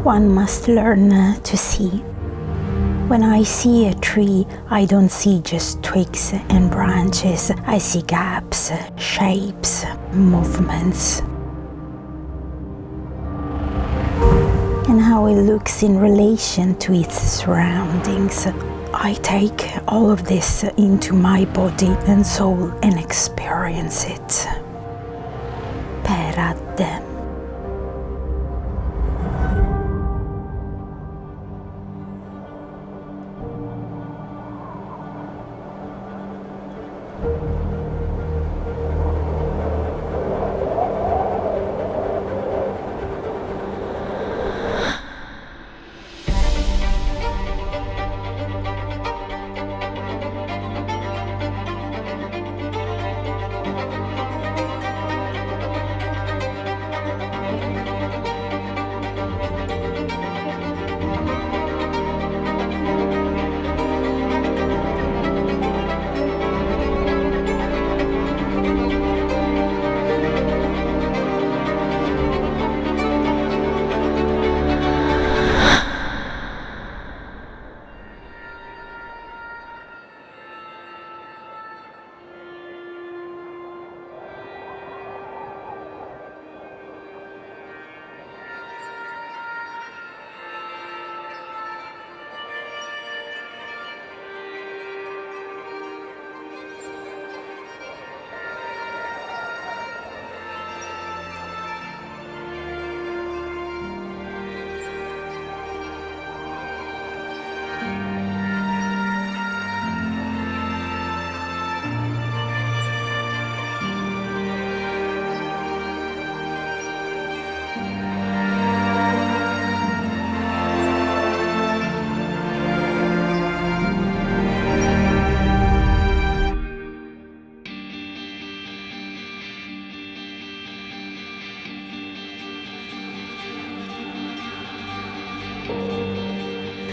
one must learn to see. When I see a tree, I don't see just twigs and branches. I see gaps, shapes, movements. And how it looks in relation to its surroundings. I take all of this into my body and soul and experience it. Per Adde.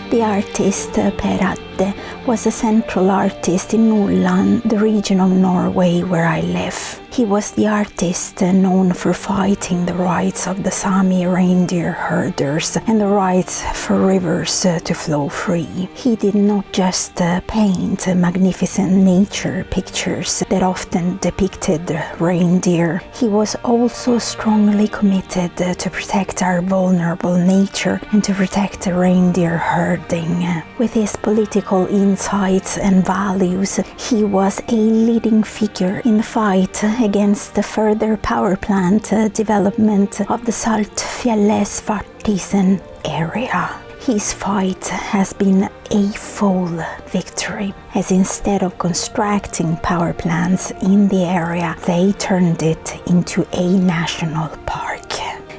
The artist Per Adde was a central artist in Nordland, the region of Norway where I live. He was the artist known for fighting the rights of the Sami reindeer herders and the rights for rivers to flow free. He did not just paint magnificent nature pictures that often depicted reindeer. He was also strongly committed to protect our vulnerable nature and to protect the reindeer herding. With his political insights and values, he was a leading figure in the fight against the further power plant development of the Saltfjellet area. His fight has been a full victory, as instead of constructing power plants in the area, they turned it into a national park.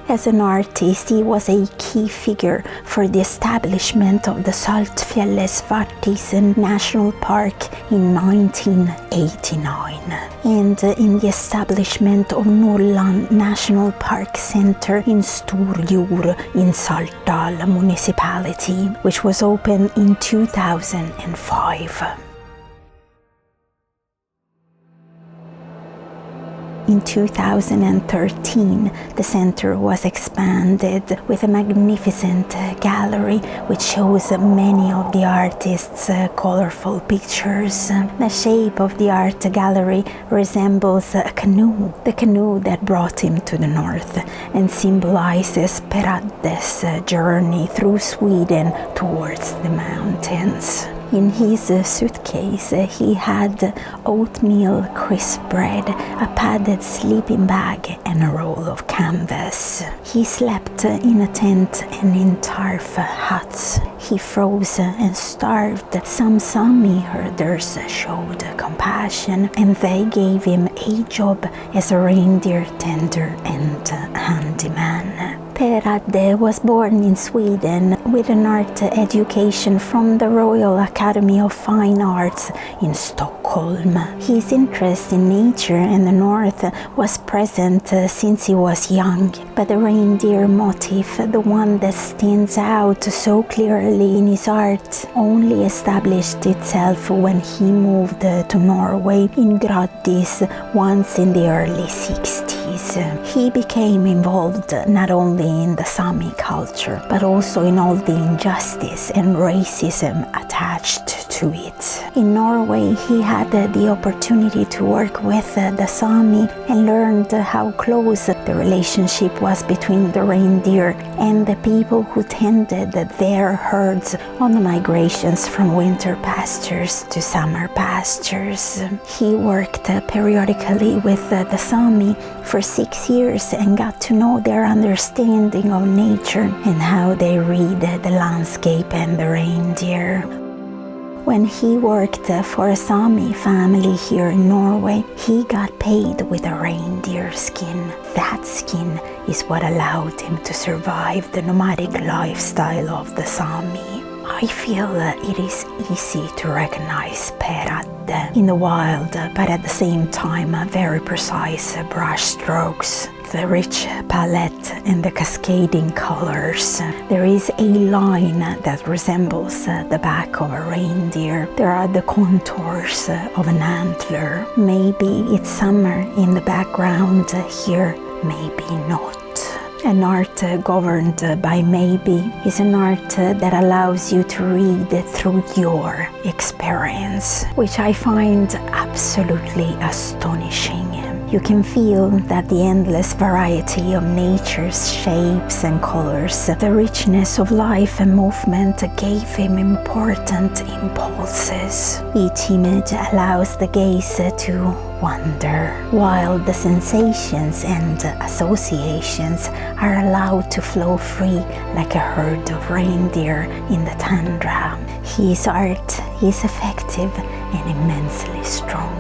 As an artist, he was a key figure for the establishment of the Saltfjellet National Park in 1989 and in the establishment of Nordland National Park Center in Storjord in Saltdal municipality, which was opened in 2005. In 2013, the center was expanded with a magnificent gallery which shows many of the artist's colorful pictures. The shape of the art gallery resembles a canoe, the canoe that brought him to the north, and symbolizes Per Adde's journey through Sweden towards the mountains. In his suitcase, he had oatmeal crisp bread, a padded sleeping bag, and a roll of canvas. He slept in a tent and in turf huts. He froze and starved. Some Sami herders showed compassion, and they gave him a job as a reindeer tender and handyman. Per Adde was born in Sweden with an art education from the Royal Academy of Fine Arts in Stockholm. His interest in nature and the north was present since he was young, but the reindeer motif, the one that stands out so clearly in his art, only established itself when he moved to Norway in Gradis once in the early 60s. He became involved not only only in the Sami culture, but also in all the injustice and racism attached to it. In Norway, he had the opportunity to work with the Sami and learned how close the relationship was between the reindeer and the people who tended their herds on the migrations from winter pastures to summer pastures. He worked periodically with the Sami for 6 years and got to know their understanding of nature and how they read the landscape and the reindeer. When he worked for a Sami family here in Norway, he got paid with a reindeer skin. That skin is what allowed him to survive the nomadic lifestyle of the Sami. I feel it is easy to recognize Adde in the wild, but at the same time very precise brush strokes. The rich palette and the cascading colors. There is a line that resembles the back of a reindeer. There are the contours of an antler. Maybe it's summer in the background here, maybe not. An art governed by maybe is an art that allows you to read through your experience, which I find absolutely astonishing. You can feel that the endless variety of nature's shapes and colors, the richness of life and movement gave him important impulses. Each image allows the gaze to wander, while the sensations and associations are allowed to flow free like a herd of reindeer in the tundra. His art is effective and immensely strong.